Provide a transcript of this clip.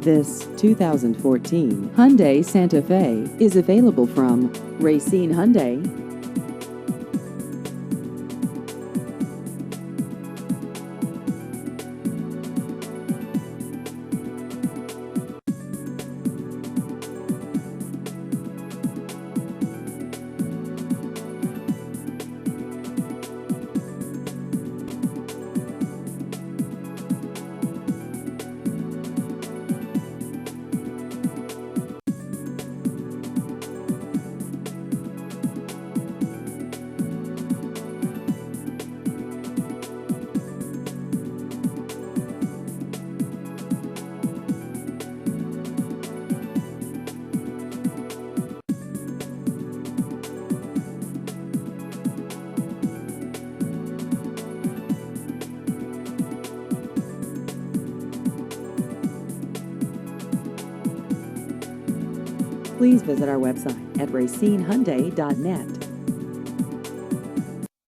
This 2014 Hyundai Santa Fe is available from Racine Hyundai. Please visit our website at racinehyundai.net.